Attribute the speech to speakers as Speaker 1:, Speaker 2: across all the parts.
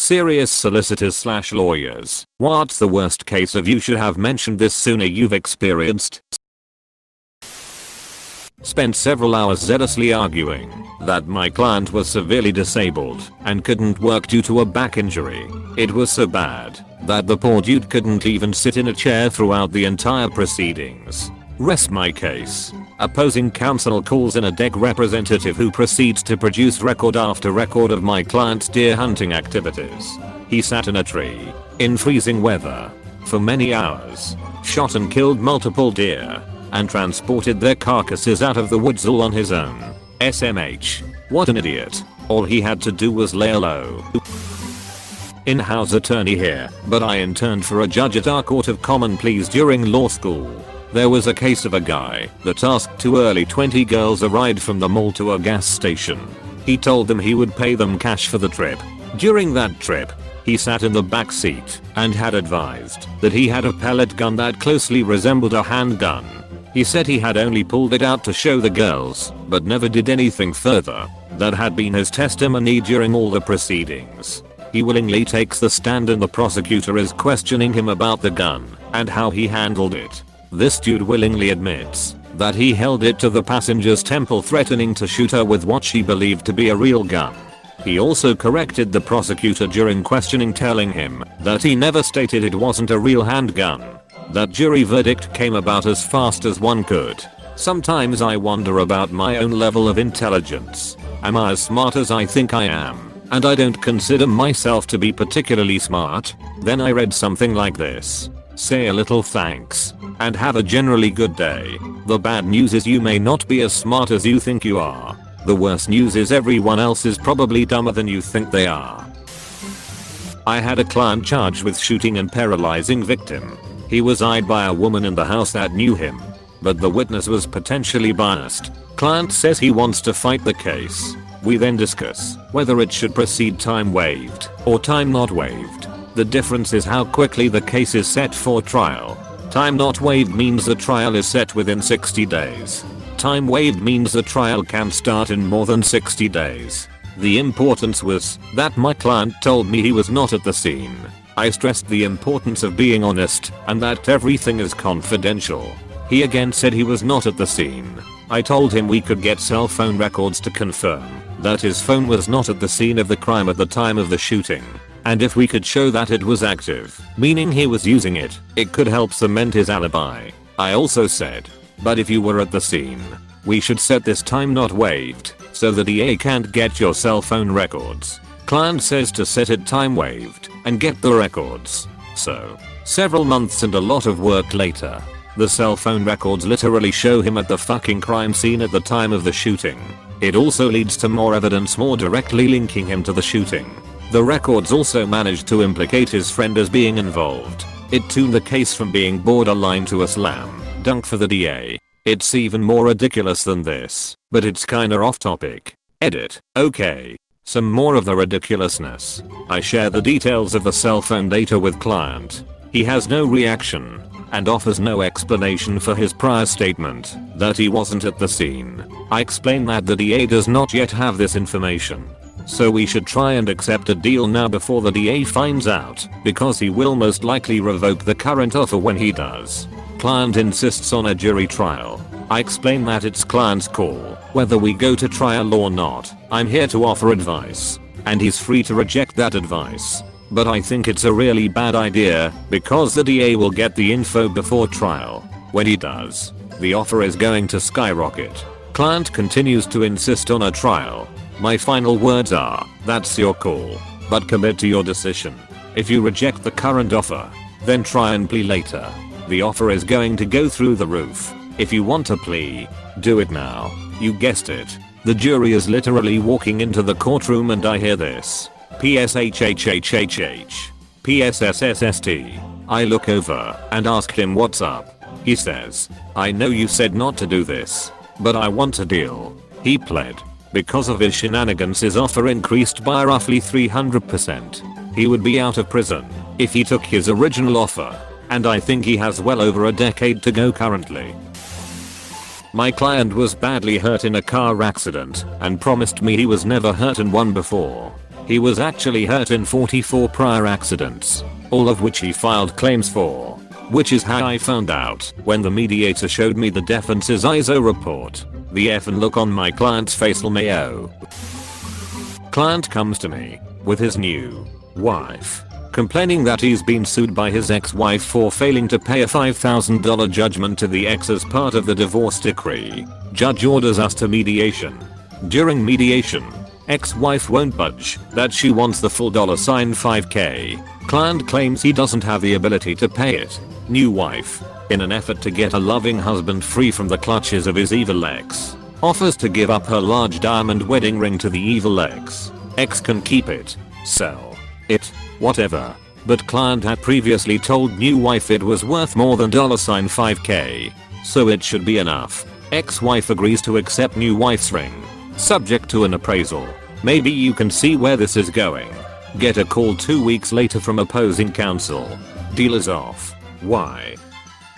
Speaker 1: Serious solicitors/lawyers, what's the worst case of you should have mentioned this sooner you've experienced? Spent several hours zealously arguing that my client was severely disabled and couldn't work due to a back injury. It was so bad that the poor dude couldn't even sit in a chair throughout the entire proceedings. Rest my case. Opposing counsel calls in a DEC representative who proceeds to produce record after record of my client's deer hunting activities. He sat in a tree, in freezing weather, for many hours, shot and killed multiple deer, and transported their carcasses out of the woods all on his own. SMH. What an idiot. All he had to do was lay low. In-house attorney here, but I interned for a judge at our Court of Common Pleas during law school. There was a case of a guy that asked two early 20 girls a ride from the mall to a gas station. He told them he would pay them cash for the trip. During that trip, he sat in the back seat and had advised that he had a pellet gun that closely resembled a handgun. He said he had only pulled it out to show the girls, but never did anything further. That had been his testimony during all the proceedings. He willingly takes the stand and the prosecutor is questioning him about the gun and how he handled it. This dude willingly admits that he held it to the passenger's temple threatening to shoot her with what she believed to be a real gun. He also corrected the prosecutor during questioning, telling him that he never stated it wasn't a real handgun. That jury verdict came about as fast as one could. Sometimes I wonder about my own level of intelligence. Am I as smart as I think I am? And I don't consider myself to be particularly smart. Then I read something like this. Say a little thanks and have a generally good day. The bad news is you may not be as smart as you think you are. The worst news is everyone else is probably dumber than you think they are. I had a client charged with shooting and paralyzing victim. He was eyed by a woman in the house that knew him, but the witness was potentially biased. Client says he wants to fight the case. We then discuss whether it should proceed time waived or time not waived. The difference is how quickly the case is set for trial. Time not waived means the trial is set within 60 days. Time waived means the trial can start in more than 60 days. The importance was that my client told me he was not at the scene. I stressed the importance of being honest and that everything is confidential. He again said he was not at the scene. I told him we could get cell phone records to confirm that his phone was not at the scene of the crime at the time of the shooting. And if we could show that it was active, meaning he was using it, it could help cement his alibi. I also said, but if you were at the scene, we should set this time not waived so the DA can't get your cell phone records. Client says to set it time waived and get the records. So, several months and a lot of work later, the cell phone records literally show him at the fucking crime scene at the time of the shooting. It also leads to more evidence more directly linking him to the shooting. The records also managed to implicate his friend as being involved. It tuned the case from being borderline to a slam dunk for the DA. It's even more ridiculous than this, but it's kinda off topic. Edit. Okay. Some more of the ridiculousness. I share the details of the cell phone data with client. He has no reaction and offers no explanation for his prior statement that he wasn't at the scene. I explain that the DA does not yet have this information. So we should try and accept a deal now before the DA finds out, because he will most likely revoke the current offer when he does. Client insists on a jury trial. I explain that it's client's call whether we go to trial or not. I'm here to offer advice, and he's free to reject that advice. But I think it's a really bad idea because the DA will get the info before trial. When he does, the offer is going to skyrocket. Client continues to insist on a trial. My final words are, that's your call, but commit to your decision. If you reject the current offer, then try and plea later. The offer is going to go through the roof. If you want to plea, do it now. You guessed it. The jury is literally walking into the courtroom and I hear this. PSHHHHH. PSSSST. I look over and ask him what's up. He says, I know you said not to do this, but I want a deal. He pled. Because of his shenanigans his offer increased by roughly 300%. He would be out of prison if he took his original offer, and I think he has well over a decade to go currently. My client was badly hurt in a car accident and promised me he was never hurt in one before. He was actually hurt in 44 prior accidents, all of which he filed claims for. Which is how I found out when the mediator showed me the defense's ISO report. The effing look on my client's face, LMAO. Client comes to me with his new wife, complaining that he's been sued by his ex-wife for failing to pay a $5,000 judgment to the ex as part of the divorce decree. Judge orders us to mediation. During mediation, ex-wife won't budge that she wants the full $5K. Client claims he doesn't have the ability to pay it. New wife, in an effort to get a loving husband free from the clutches of his evil ex, offers to give up her large diamond wedding ring to the evil ex. Ex can keep it, sell it, whatever. But client had previously told new wife it was worth more than $5K, so it should be enough. Ex-wife agrees to accept new wife's ring, subject to an appraisal. Maybe you can see where this is going. Get a call 2 weeks later from opposing counsel. Deal is off. Why?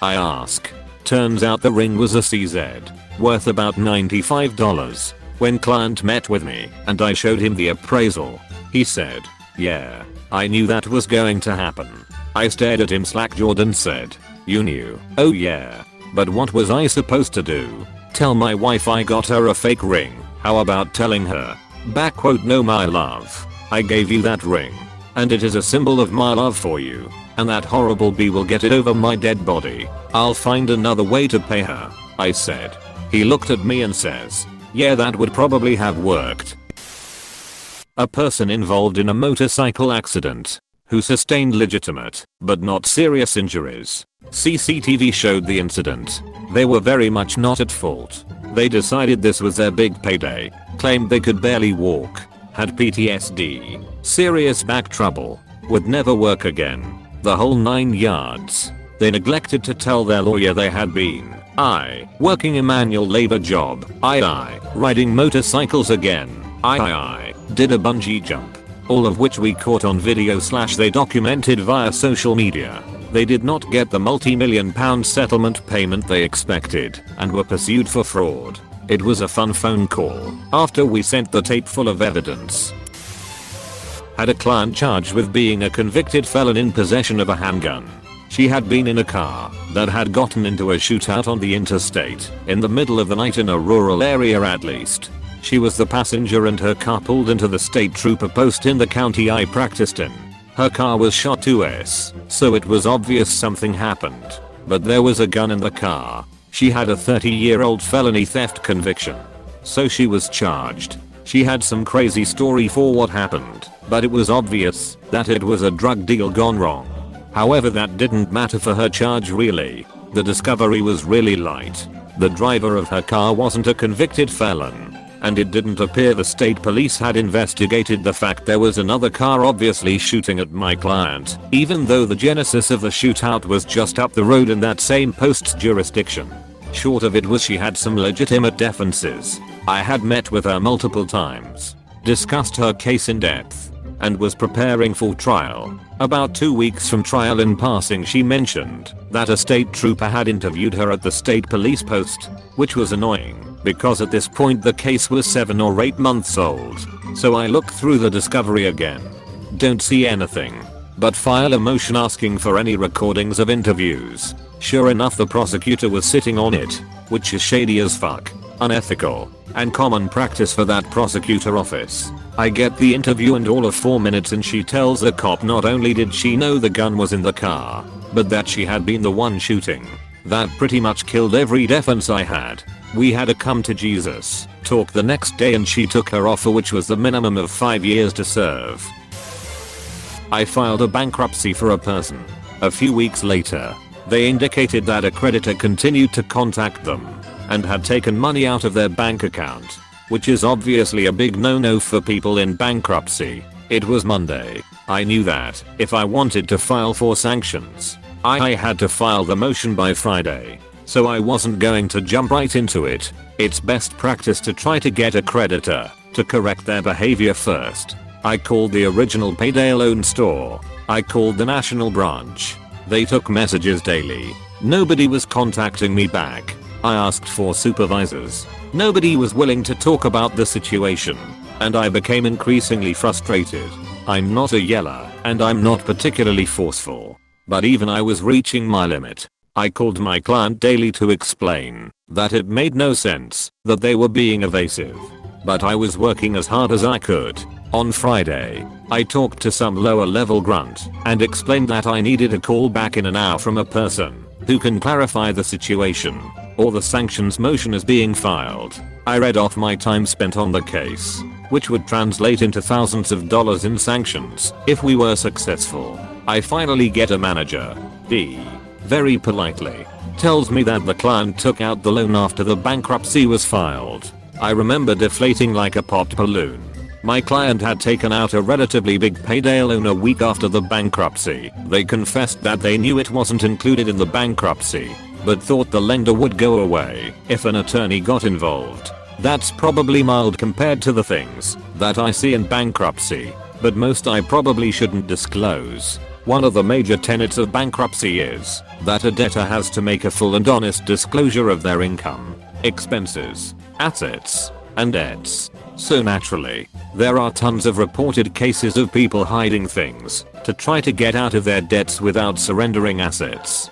Speaker 1: I ask. Turns out the ring was a CZ, worth about $95. When client met with me and I showed him the appraisal, he said, "Yeah, I knew that was going to happen." I stared at him slack-jawed and said, "You knew?" "Oh yeah. But what was I supposed to do? Tell my wife I got her a fake ring? How about telling her, "No, my love, I gave you that ring, and it is a symbol of my love for you, and that horrible bee will get it over my dead body. I'll find another way to pay her," I said. He looked at me and says, "Yeah, that would probably have worked." A person involved in a motorcycle accident who sustained legitimate but not serious injuries. CCTV showed the incident. They were very much not at fault. They decided this was their big payday, claimed they could barely walk, had PTSD, serious back trouble, would never work again, the whole 9 yards. They neglected to tell their lawyer they had been working a manual labor job, riding motorcycles again, did a bungee jump, all of which we caught on video / they documented via social media. They did not get the multi-million-pound settlement payment they expected and were pursued for fraud. It was a fun phone call after we sent the tape full of evidence. Had a client charged with being a convicted felon in possession of a handgun. She had been in a car that had gotten into a shootout on the interstate in the middle of the night in a rural area at least. She was the passenger and her car pulled into the state trooper post in the county I practiced in. Her car was shot twice, so it was obvious something happened. But there was a gun in the car. She had a 30-year-old felony theft conviction, so she was charged. She had some crazy story for what happened, but it was obvious that it was a drug deal gone wrong. However, that didn't matter for her charge really. The discovery was really light. The driver of her car wasn't a convicted felon, and it didn't appear the state police had investigated the fact there was another car obviously shooting at my client, even though the genesis of the shootout was just up the road in that same post's jurisdiction. Short of it was she had some legitimate defenses. I had met with her multiple times, discussed her case in depth, and was preparing for trial. About 2 weeks from trial in passing she mentioned that a state trooper had interviewed her at the state police post, which was annoying because at this point the case was 7 or 8 months old. So I looked through the discovery again. Don't see anything, but file a motion asking for any recordings of interviews. Sure enough, the prosecutor was sitting on it, which is shady as fuck, unethical, and common practice for that prosecutor office. I get the interview and all of 4 minutes and she tells the cop not only did she know the gun was in the car, but that she had been the one shooting. That pretty much killed every defense I had. We had a come to Jesus talk the next day and she took her offer, which was the minimum of 5 years to serve. I filed a bankruptcy for a person. A few weeks later, they indicated that a creditor continued to contact them and had taken money out of their bank account, which is obviously a big no-no for people in bankruptcy. It was Monday. I knew that if I wanted to file for sanctions, I had to file the motion by Friday, so I wasn't going to jump right into it. It's best practice to try to get a creditor to correct their behavior first. I called the original payday loan store. I called the national branch. They took messages daily. Nobody was contacting me back. I asked for supervisors. Nobody was willing to talk about the situation. and I became increasingly frustrated. I'm not a yeller, and I'm not particularly forceful. But even I was reaching my limit. I called my client daily to explain that it made no sense that they were being evasive. But I was working as hard as I could. On Friday, I talked to some lower level grunt and explained that I needed a call back in an hour from a person who can clarify the situation, or the sanctions motion is being filed. I read off my time spent on the case, which would translate into thousands of dollars in sanctions if we were successful. I finally get a manager. He, very politely, tells me that the client took out the loan after the bankruptcy was filed. I remember deflating like a popped balloon. My client had taken out a relatively big payday loan a week after the bankruptcy. They confessed that they knew it wasn't included in the bankruptcy, but thought the lender would go away if an attorney got involved. That's probably mild compared to the things that I see in bankruptcy, but most I probably shouldn't disclose. One of the major tenets of bankruptcy is that a debtor has to make a full and honest disclosure of their income, expenses, assets, and debts. So naturally, there are tons of reported cases of people hiding things to try to get out of their debts without surrendering assets.